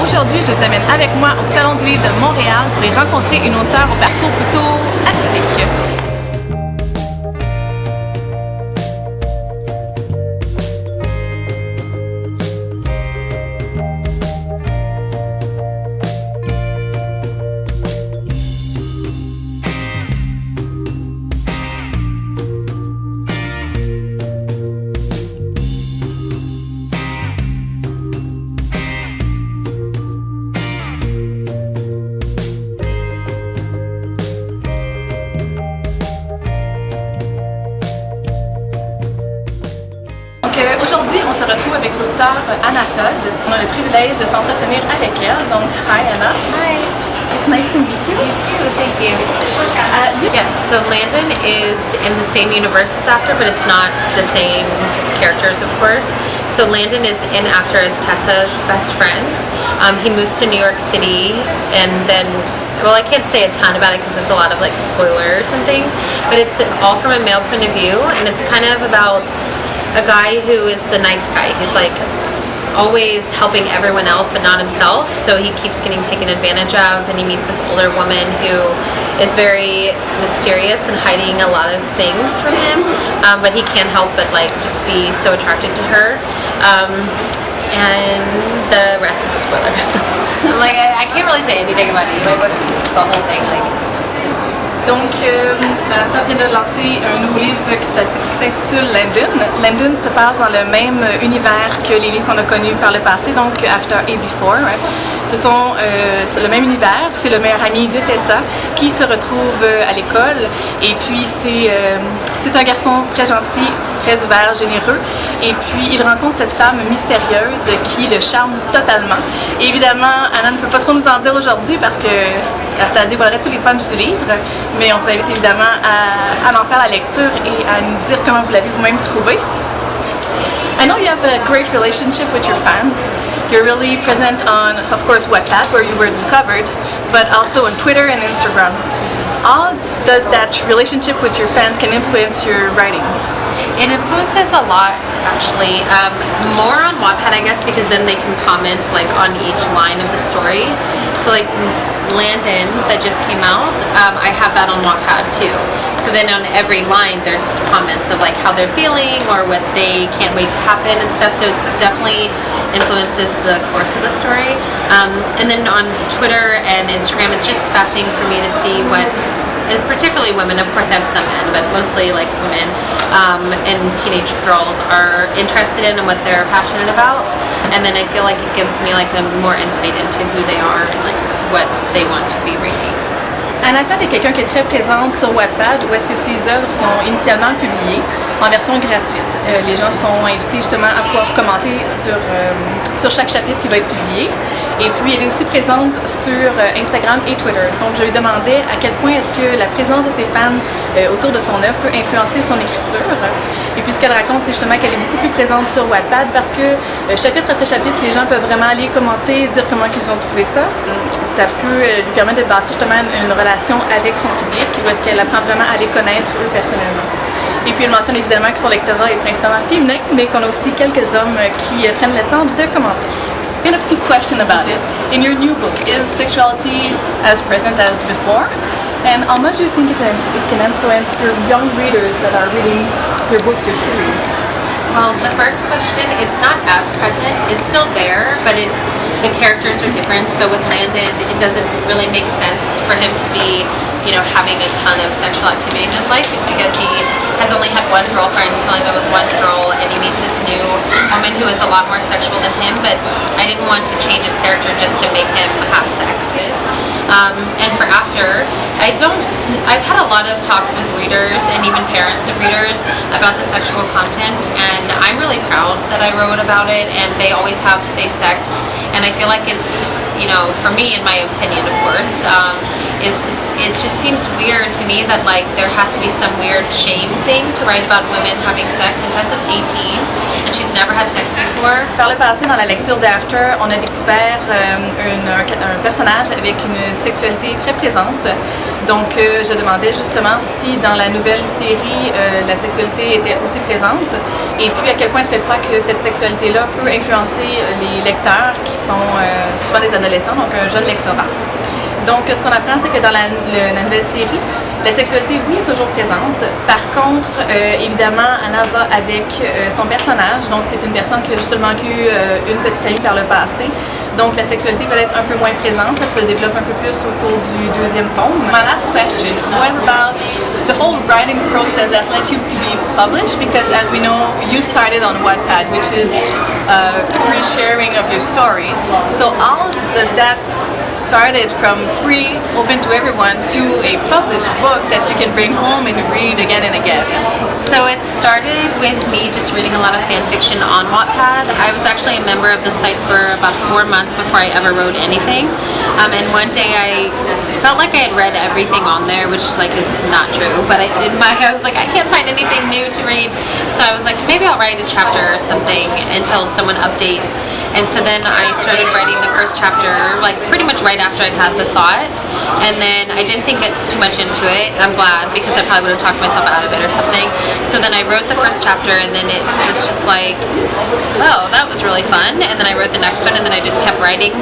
Aujourd'hui, je vous amène avec moi au Salon du livre de Montréal pour y rencontrer une auteure au parcours plutôt atypique. Aujourd'hui, on se retrouve avec l'auteure Anna Todd. On a le privilège de s'entretenir avec elle. Donc, hi Anna. Hi. It's nice to meet you. You too, thank you. Yes, so Landon is in the same universe as After, but it's not the same characters, of course. So Landon is in After as Tessa's best friend. He moves to New York City, and then, well, I can't say a ton about it because it's a lot of like spoilers and things, but it's all from a male point of view, and it's kind of about a guy who is the nice guy. He's like always helping everyone else but not himself, so he keeps getting taken advantage of, and he meets this older woman who is very mysterious and hiding a lot of things from him, but he can't help but like just be so attracted to her, and the rest is a spoiler. Like, I can't really say anything about it. My books, the whole thing, like. Donc, Anna Todd vient de lancer un nouveau livre qui s'intitule Landon. Landon se passe dans le même univers que les livres qu'on a connus par le passé, donc After et Before. Right? C'est le même univers, c'est le meilleur ami de Tessa qui se retrouve à l'école, et puis c'est un garçon très gentil, très ouvert, généreux, et puis il rencontre cette femme mystérieuse qui le charme totalement. Et évidemment, Anna ne peut pas trop nous en dire aujourd'hui parce que ça dévoilerait tous les punchs du livre, mais on vous invite évidemment à en faire la lecture et à nous dire comment vous l'avez vous-même trouvé. I know you have a great relationship with your fans. You're really present on, of course, Wattpad, where you were discovered, but also on Twitter and Instagram. How does that relationship with your fans can influence your writing? It influences a lot, actually. More on Wattpad, I guess, because then they can comment like on each line of the story. So like Landon that just came out, I have that on Wattpad too. So then on every line there's comments of like how they're feeling or what they can't wait to happen and stuff. So it's definitely influences the course of the story. And then on Twitter and Instagram, it's just fascinating for me to see what, particularly women, of course I have some men, but mostly like women and teenage girls are interested in and what they're passionate about, and then I feel like it gives me like a more insight into who they are and like what they want to be reading. Anna Todd est quelqu'un qui est très présente sur Wattpad, où est-ce que ses œuvres sont initialement publiées en version gratuite. Les gens sont invités justement à pouvoir commenter sur chaque chapitre qui va être publié. Et puis, elle est aussi présente sur Instagram et Twitter. Donc, je lui demandais à quel point est-ce que la présence de ses fans autour de son œuvre peut influencer son écriture. Et puis, ce qu'elle raconte, c'est justement qu'elle est beaucoup plus présente sur Wattpad parce que chapitre après chapitre, les gens peuvent vraiment aller commenter, dire comment ils ont trouvé ça. Ça peut lui permettre de bâtir justement une relation avec son public, où est-ce qu'elle apprend vraiment à les connaître eux personnellement. Et puis, elle mentionne évidemment que son lectorat est principalement féminin, mais qu'on a aussi quelques hommes qui prennent le temps de commenter. I have two questions about it. In your new book, is sexuality as present as before? And how much do you think it can influence your young readers that are reading your books, your series? Well, the first question, it's not as present. It's still there, but the characters are different. So with Landon, it doesn't really make sense for him to be, having a ton of sexual activity in his life, just because he has only had one girlfriend. He's only been with one girl, and he meets this new woman who is a lot more sexual than him. But I didn't want to change his character just to make him have sex. And for After, I've had a lot of talks with readers and even parents of readers about the sexual content, and I'm really proud that I wrote about it, and they always have safe sex, and I feel like it's, for me, in my opinion, of course, is it just seems weird to me that like there has to be some weird shame thing to write about women having sex. And Tessa's 18 and she's never had sex before. Par le passé, dans la lecture d'After, on a découvert un personnage avec une sexualité très présente. Donc, je demandais justement si dans la nouvelle série, la sexualité était aussi présente et puis à quel point est-ce qu'elle croit que cette sexualité-là peut influencer les lecteurs qui sont souvent des adolescents, donc un jeune lectorat. Donc, ce qu'on apprend, c'est que dans la nouvelle série, la sexualité, oui, est toujours présente. Par contre, évidemment, Anna va avec son personnage. Donc, c'est une personne qui a seulement eu une petite amie par le passé. Donc, la sexualité peut être un peu moins présente. Ça se développe un peu plus au cours du deuxième tome. My last question was about the whole writing process that led you to be published. Because as we know, you started on Wattpad, which is free sharing of your story. So how does that started from free, open to everyone, to a published book that you can bring home and read again and again? So it started with me just reading a lot of fan fiction on Wattpad. I was actually a member of the site for about 4 months before I ever wrote anything. And one day I felt like I had read everything on there, which like is not true. But I was like, I can't find anything new to read. So I was like, maybe I'll write a chapter or something until someone updates. And so then I started writing the first chapter, like pretty much right after I'd had the thought. And then I didn't think too much into it. I'm glad because I probably would have talked myself out of it or something. So then I wrote the first chapter and then it was just like, oh, that was really fun. And then I wrote the next one and then I just kept writing.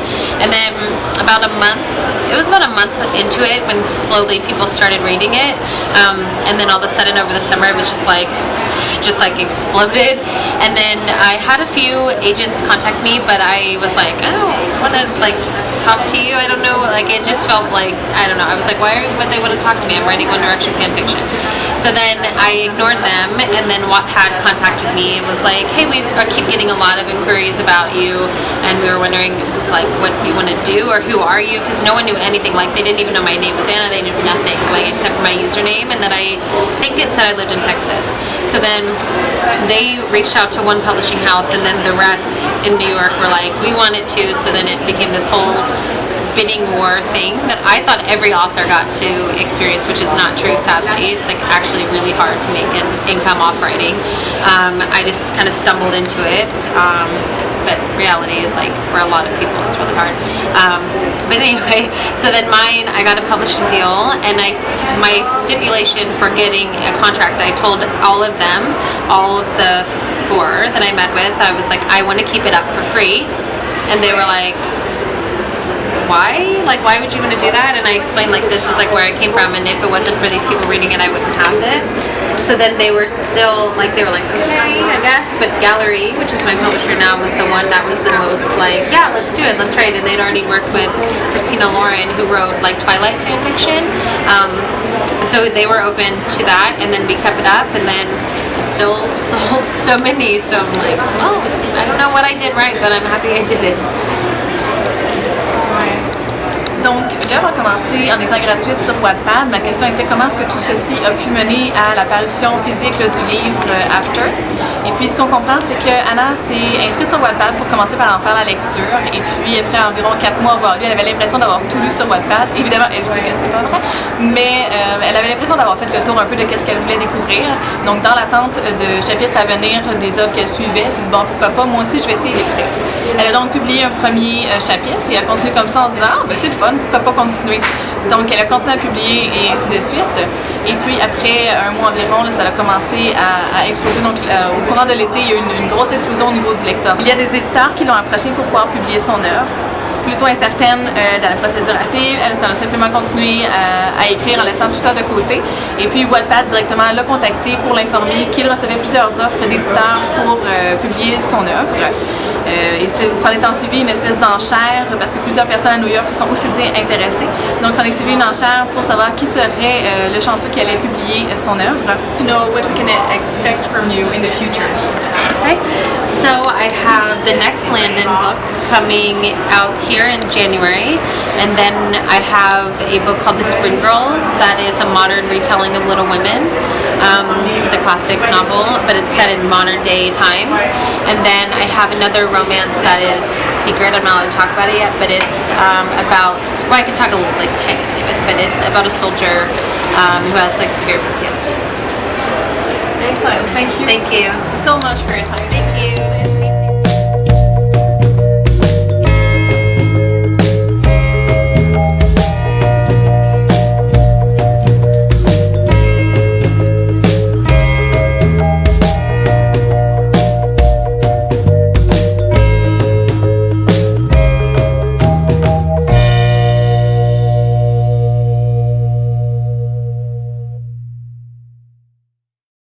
And then about a month into it when slowly people started reading it. And then all of a sudden over the summer it was just like exploded. And then I had a few agents contact me, but I was like, I don't want to like talk to you. I don't know, like it just felt like, I don't know, I was like, why would they want to talk to me? I'm writing One Direction fan fiction. So then I ignored them, and then Wattpad contacted me and was like, hey, we keep getting a lot of inquiries about you, and we were wondering like what you want to do or who are you, because no one knew anything. Like they didn't even know my name was Anna. They knew nothing like except for my username, and then I think it said I lived in Texas. So then they reached out to one publishing house, and then the rest in New York were like, we want it too. So then it became this whole bidding war thing that I thought every author got to experience, which is not true, sadly. It's like actually really hard to make an income off writing. I just kind of stumbled into it, but reality is like for a lot of people it's really hard. But anyway, so then mine, I got a publishing deal, and my stipulation for getting a contract, I told all of them, all of the 4 that I met with, I was like, I want to keep it up for free. And they were like, why? Like, why would you want to do that? And I explained, like, this is like where I came from, and if it wasn't for these people reading it, I wouldn't have this. So then they were still like, they were like, okay, I guess. But Gallery, which is my publisher now, was the one that was the most like, yeah, let's do it, let's write. And they'd already worked with Christina Lauren, who wrote like Twilight fan fiction. So they were open to that, and then we kept it up, and then it still sold so many. So I'm like, well, I don't know what I did right, but I'm happy I did it. Donc, l'œuvre a commencé en étant gratuite sur Wattpad. Ma question était comment est-ce que tout ceci a pu mener à l'apparition physique là, du livre After. Et puis, ce qu'on comprend, c'est que Anna s'est inscrite sur Wattpad pour commencer par en faire la lecture. Et puis, après environ 4 mois avoir lu, elle avait l'impression d'avoir tout lu sur Wattpad. Évidemment, elle sait que c'est pas vrai, mais elle avait l'impression d'avoir fait le tour un peu de ce qu'elle voulait découvrir. Donc, dans l'attente de chapitres à venir des œuvres qu'elle suivait, elle s'est dit, bon, pourquoi pas, moi aussi, je vais essayer d'écrire. Elle a donc publié un premier chapitre et a continué comme ça en se disant, ah, ben c'est le fun, pourquoi pas continuer. Donc, elle a continué à publier et ainsi de suite. Et puis, après un mois environ, là, ça a commencé à exploser. Donc, au courant de l'été, il y a eu une grosse explosion au niveau du lecteur. Il y a des éditeurs qui l'ont approchée pour pouvoir publier son œuvre. Plutôt incertaine dans la procédure à suivre. Elle a simplement continué à écrire en laissant tout ça de côté. Et puis Wattpad directement l'a contacté pour l'informer qu'il recevait plusieurs offres d'éditeurs pour publier son œuvre. Et s'en est ensuivi une espèce d'enchère parce que plusieurs personnes à New York se sont aussi dit intéressées. Donc s'en est suivi une enchère pour savoir qui serait le chanceux qui allait publier son œuvre. To know what we can expect from you in the future. Okay, so I have the next Landon book coming out here in January. And then I have a book called The Spring Girls that is a modern retelling of Little Women, the classic novel, but it's set in modern day times. And then I have another romance that is secret. I'm not allowed to talk about it yet, but it's about, well, I can talk a little, like, tiny bit, but it's about a soldier who has, like, severe PTSD. Excellent. Thank you. Thank you so much for your time. Thank you.